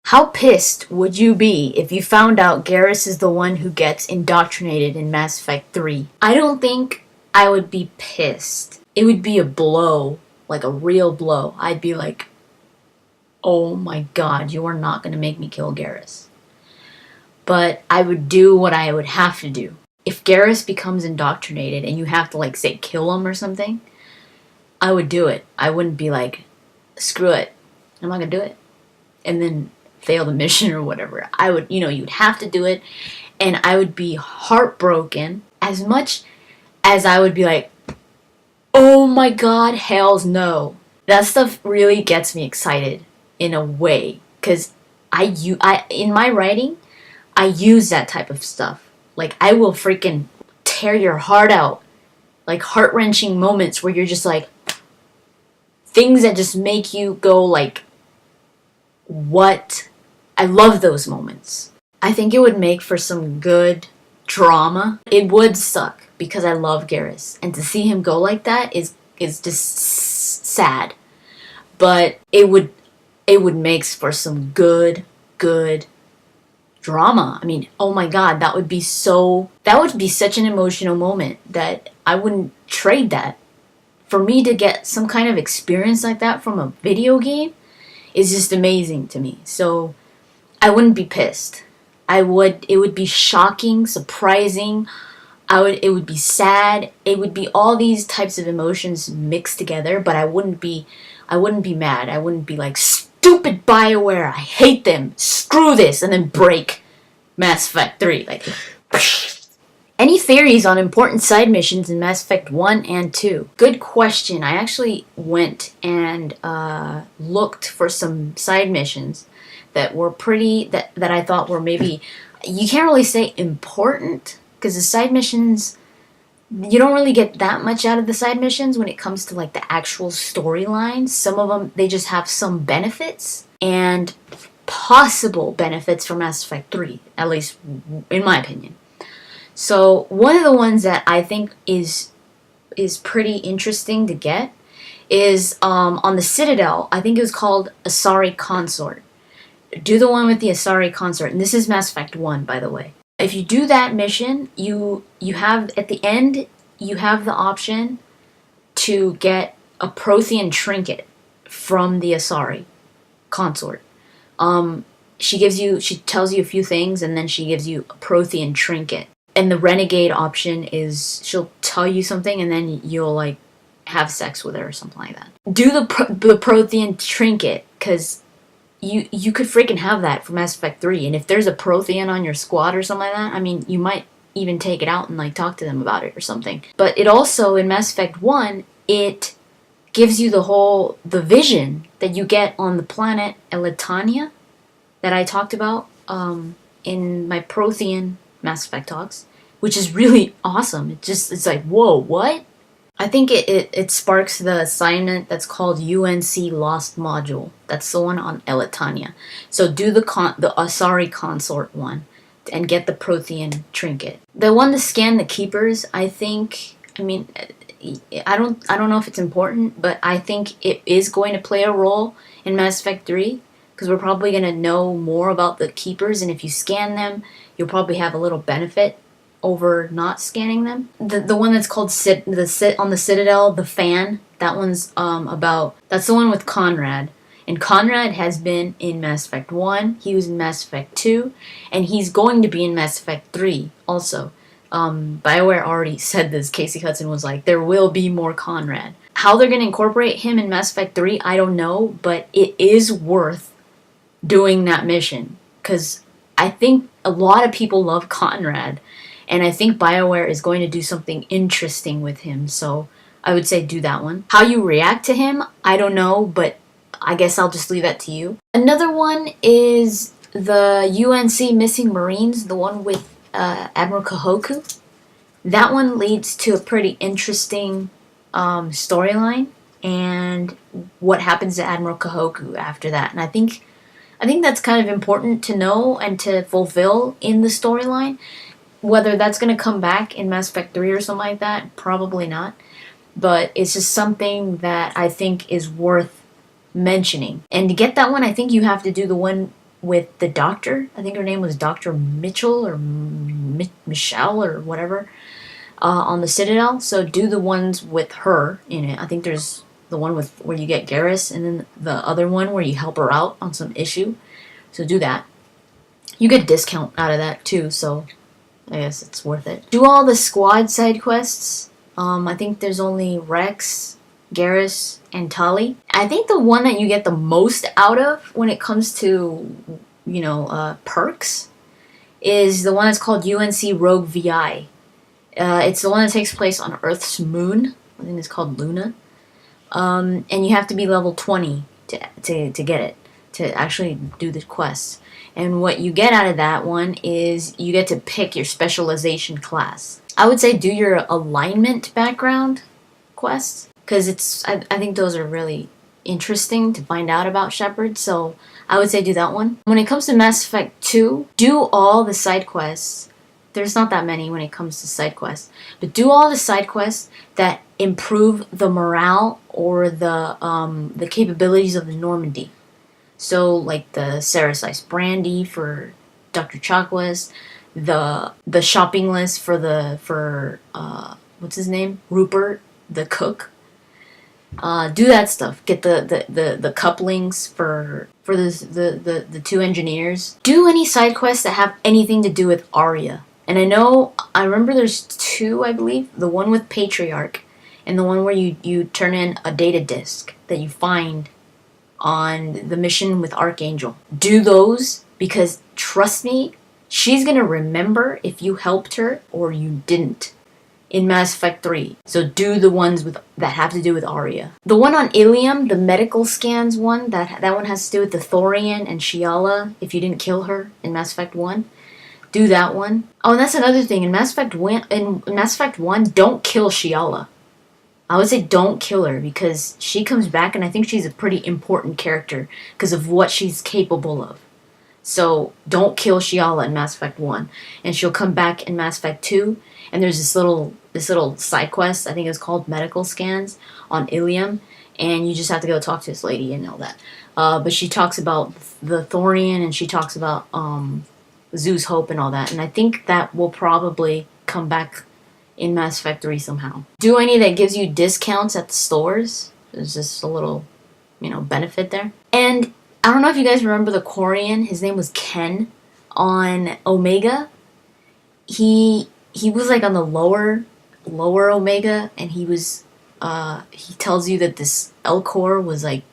How pissed would you be if you found out Garrus is the one who gets indoctrinated in Mass Effect 3? I don't think I would be pissed. It would be a blow, like a real blow. I'd be like, oh my god, you are not going to make me kill Garrus. But I would do what I would have to do. If Garrus becomes indoctrinated and you have to, like, say, kill him or something, I would do it. I wouldn't be like, screw it, I'm not going to do it. And then fail the mission or whatever. I would, you'd have to do it. And I would be heartbroken as much as I would be like, oh my god, hells no. That stuff really gets me excited in a way. Because in my writing, I use that type of stuff. Like, I will freaking tear your heart out. Like, heart-wrenching moments where you're just like, things that just make you go like, what? I love those moments. I think it would make for some good drama. It would suck because I love Garrus. And to see him go like that is just sad. But it would make for some good drama. I mean, oh my god, that would be such an emotional moment that I wouldn't trade that. For me to get some kind of experience like that from a video game is just amazing to me. So I wouldn't be pissed. It would be shocking, surprising. It would be sad. It would be all these types of emotions mixed together, but I wouldn't be mad. I wouldn't be like, stupid BioWare, I hate them, screw this, and then break Mass Effect 3. Like, any theories on important side missions in Mass Effect 1 and 2? Good question. I actually went and looked for some side missions that were that I thought were maybe, you can't really say important, because the side missions, you don't really get that much out of the side missions when it comes to like the actual storyline. Some of them, they just have some benefits and possible benefits for Mass Effect 3, at least in my opinion. So one of the ones that I think is pretty interesting to get is on the Citadel. I think it was called Asari Consort. Do the one with the Asari Consort, and this is Mass Effect 1, by the way. If you do that mission, you have, at the end, you have the option to get a prothean trinket from the Asari Consort. She tells you a few things, and then she gives you a prothean trinket. And the renegade option is she'll tell you something, and then you'll like have sex with her or something like that. Do the prothean trinket, because you could freaking have that for Mass Effect 3, and if there's a prothean on your squad or something like that, I mean, you might even take it out and like talk to them about it or something. But it also, in Mass Effect 1, it gives you the vision that you get on the planet Eletania that I talked about in my prothean Mass Effect talks, which is really awesome. It's like, whoa, what? I think it sparks the assignment that's called UNC Lost Module. That's the one on Eletania. So do the Asari Consort one and get the prothean trinket. The one to scan the keepers, I don't know if it's important, but I think it is going to play a role in Mass Effect 3, because we're probably going to know more about the keepers, and if you scan them, you'll probably have a little benefit over not scanning them. The one that's called on the Citadel, the fan, that one's that's the one with Conrad. And Conrad has been in Mass Effect 1, he was in Mass Effect 2, and he's going to be in Mass Effect 3 also. BioWare already said this. Casey Hudson was like, there will be more Conrad. How they're going to incorporate him in Mass Effect 3, I don't know, but it is worth doing that mission, because I think a lot of people love Conrad, and I think BioWare is going to do something interesting with him, so I would say do that one. How you react to him, I don't know, but I guess I'll just leave that to you. Another one is the UNC Missing Marines, the one with Admiral Kahoku. That one leads to a pretty interesting storyline, and what happens to Admiral Kahoku after that. And I think that's kind of important to know and to fulfill in the storyline. Whether that's going to come back in Mass Effect 3 or something like that, probably not. But it's just something that I think is worth mentioning. And to get that one, I think you have to do the one with the doctor. I think her name was Dr. Mitchell or Michelle or whatever, on the Citadel. So do the ones with her in it. I think there's the one with where you get Garrus, and then the other one where you help her out on some issue. So do that. You get discount out of that too, so I guess it's worth it. Do all the squad side quests. I think there's only Rex, Garrus, and Tali. I think the one that you get the most out of when it comes to, you know, perks is the one that's called UNC Rogue VI. It's the one that takes place on Earth's moon. I think it's called Luna. And you have to be level 20 to get it, to actually do the quest. And what you get out of that one is you get to pick your specialization class. I would say do your alignment background quests, because I think those are really interesting to find out about Shepard, so I would say do that one. When it comes to Mass Effect 2, do all the side quests. There's not that many when it comes to side quests, but do all the side quests that improve the morale or the capabilities of the Normandy. So like the Sarah's Ice Brandy for Dr. Chakwas, the shopping list for what's his name? Rupert, the cook. Do that stuff. Get the couplings for the two engineers. Do any side quests that have anything to do with Arya. And I remember there's two, I believe. The one with Patriarch and the one where you turn in a data disk that you find on the mission with Archangel. Do those, because trust me, she's gonna remember if you helped her or you didn't in Mass Effect 3. So do the ones that have to do with Arya. The one on Ilium, the medical scans one, that one has to do with the Thorian and Shiala, if you didn't kill her in Mass Effect 1. Do that one. Oh, and that's another thing. In Mass Effect 1, don't kill Shiala. I would say don't kill her, because she comes back and I think she's a pretty important character because of what she's capable of. So don't kill Shiala in Mass Effect 1. And she'll come back in Mass Effect 2. And there's this little side quest, I think it's called Medical Scans on Ilium. And you just have to go talk to this lady and all that. But she talks about the Thorian, and she talks about Zoo's Hope and all that. And I think that will probably come back in Mass Effect 3 somehow. Do any that gives you discounts at the stores. There's just a little, benefit there. And I don't know if you guys remember the Quarian. His name was Ken on Omega. He was like on the lower Omega, and he tells you that this Elcor was like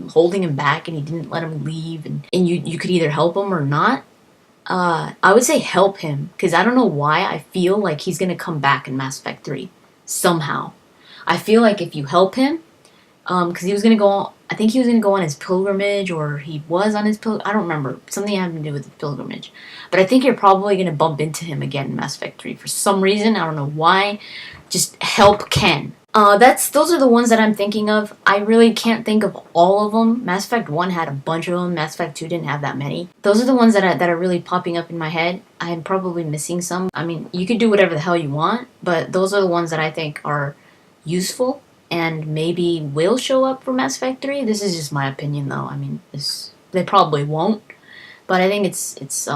holding him back, and he didn't let him leave, and you could either help him or not. I would say help him, because I don't know why I feel like he's going to come back in Mass Effect 3 somehow. I feel like if you help him, because he was going to go, I think he was going to go on his pilgrimage, or he was on his pilgrimage, I don't remember, something having to do with the pilgrimage. But I think you're probably going to bump into him again in Mass Effect 3 for some reason, I don't know why. Just help Ken. Those are the ones that I'm thinking of. I really can't think of all of them. Mass Effect 1 had a bunch of them. Mass Effect 2 didn't have that many. Those are the ones that are really popping up in my head. I am probably missing some. I mean, you could do whatever the hell you want, but those are the ones that I think are useful and maybe will show up for Mass Effect 3. This is just my opinion, though. I mean, they probably won't, but I think it's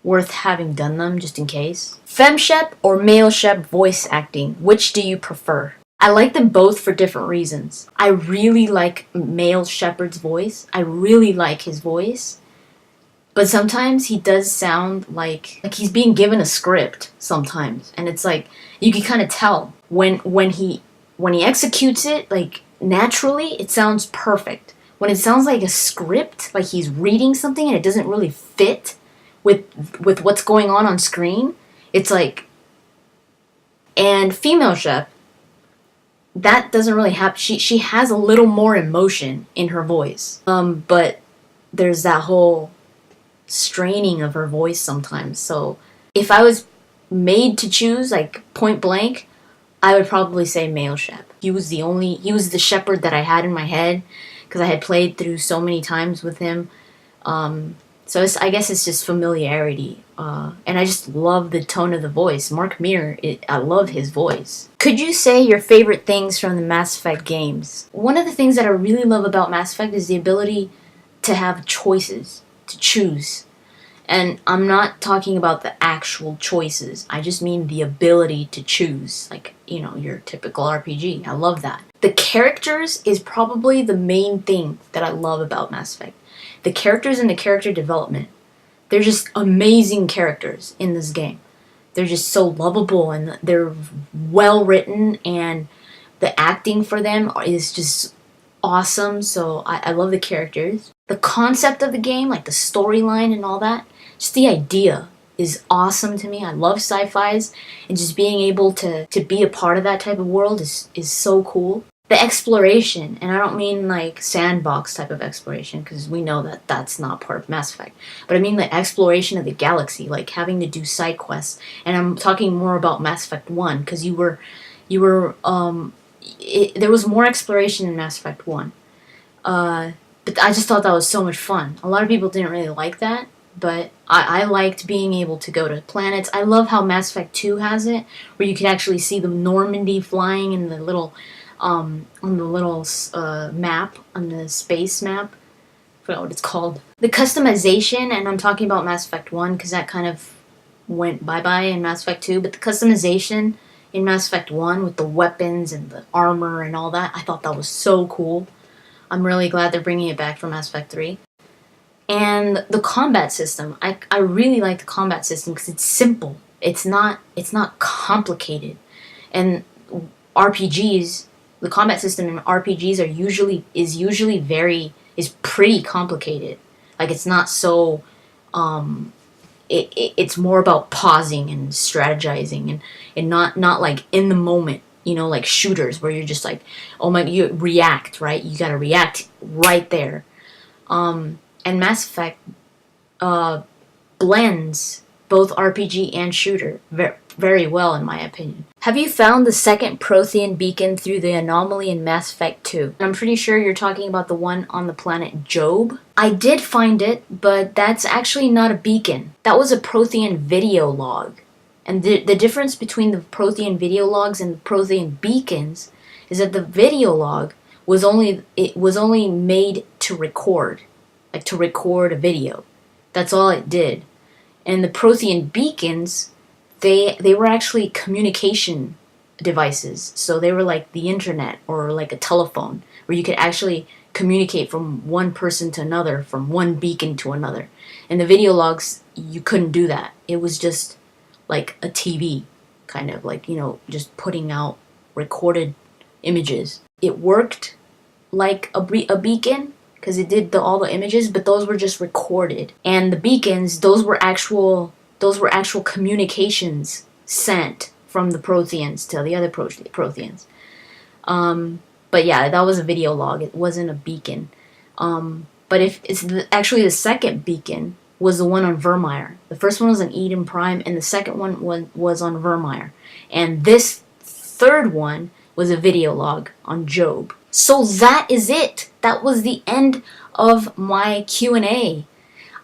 worth having done them just in case. Femshep or male Shep voice acting, which do you prefer? I like them both for different reasons. I really like male Shepard's voice. I really like his voice. But sometimes he does sound like he's being given a script sometimes. And it's like, you can kind of tell when he executes it, like naturally, it sounds perfect. When it sounds like a script, like he's reading something and it doesn't really fit with what's going on screen, it's like. And female Shep, that doesn't really happen. She has a little more emotion in her voice, but there's that whole straining of her voice sometimes. So if I was made to choose, like point blank, I would probably say male Shep. He was the Shepard that I had in my head because I had played through so many times with him. So I guess it's just familiarity. And I just love the tone of the voice. Mark Meer, I love his voice. Could you say your favorite things from the Mass Effect games? One of the things that I really love about Mass Effect is the ability to have choices, to choose. And I'm not talking about the actual choices. I just mean the ability to choose. Like, you know, your typical RPG. I love that. The characters is probably the main thing that I love about Mass Effect. The characters and the character development. They're just amazing characters in this game. They're just so lovable and they're well written, and the acting for them is just awesome. So I love the characters. The concept of the game, like the storyline and all that, just the idea is awesome to me. I love sci-fis, and just being able to be a part of that type of world is so cool. The exploration, and I don't mean like sandbox type of exploration, because we know that that's not part of Mass Effect, but I mean the exploration of the galaxy, like having to do side quests. And I'm talking more about Mass Effect 1, because there was more exploration in Mass Effect 1. But I just thought that was so much fun. A lot of people didn't really like that, but I liked being able to go to planets. I love how Mass Effect 2 has it, where you can actually see the Normandy flying in the little on the little map, on the space map. I forgot what it's called. The customization, and I'm talking about Mass Effect 1 because that kind of went bye-bye in Mass Effect 2, but the customization in Mass Effect 1 with the weapons and the armor and all that, I thought that was so cool. I'm really glad they're bringing it back for Mass Effect 3. And the combat system, I really like the combat system because it's simple. It's not complicated. And RPGs, the combat system in RPGs is pretty complicated. Like, it's not so it's more about pausing and strategizing and not like in the moment, you know, like shooters where you're just like, oh my, you react, right? You gotta react right there. And Mass Effect blends both RPG and shooter very well, in my opinion. Have you found the second Prothean beacon through the anomaly in Mass Effect 2? I'm pretty sure you're talking about the one on the planet Job. I did find it, but that's actually not a beacon. That was a Prothean video log. And the difference between the Prothean video logs and the Prothean beacons is that the video log was only made to record, like to record a video. That's all it did. And the Prothean beacons, they were actually communication devices. So they were like the internet or like a telephone where you could actually communicate from one person to another, from one beacon to another. And the video logs, you couldn't do that. It was just like a TV, kind of like, you know, just putting out recorded images. It worked like a beacon because it did all the images, but those were just recorded. And the beacons, those were actual communications sent from the Protheans to the other Protheans. But yeah, that was a video log. It wasn't a beacon. But if it's actually the second beacon was the one on Vermeer. The first one was on Eden Prime, and the second one was on Vermeer. And this third one was a video log on Job. So that is it. That was the end of my Q&A.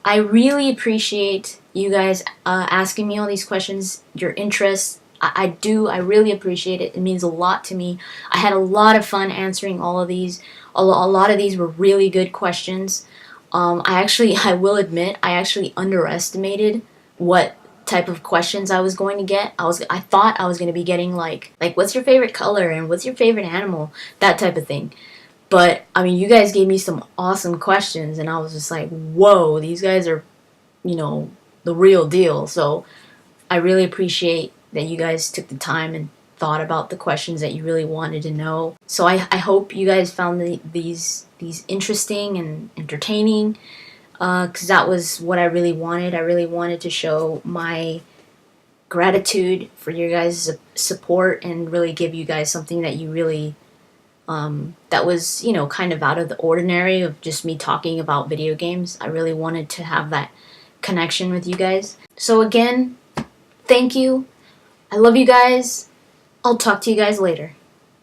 I really appreciate you guys asking me all these questions, your interest. I really appreciate it. It means a lot to me. I had a lot of fun answering all of these. A lot of these were really good questions. I will admit, I actually underestimated what type of questions I was going to get. I thought I was going to be getting like what's your favorite color and what's your favorite animal, that type of thing. But I mean, you guys gave me some awesome questions, and I was just like, whoa, these guys are, you know, the real deal. So I really appreciate that you guys took the time and thought about the questions that you really wanted to know. So I hope you guys found these interesting and entertaining, because that was what I really wanted. I really wanted to show my gratitude for your guys' support and really give you guys something that you really that was, you know, kind of out of the ordinary of just me talking about video games. I really wanted to have that connection with you guys. So again, thank you. I love you guys. I'll talk to you guys later.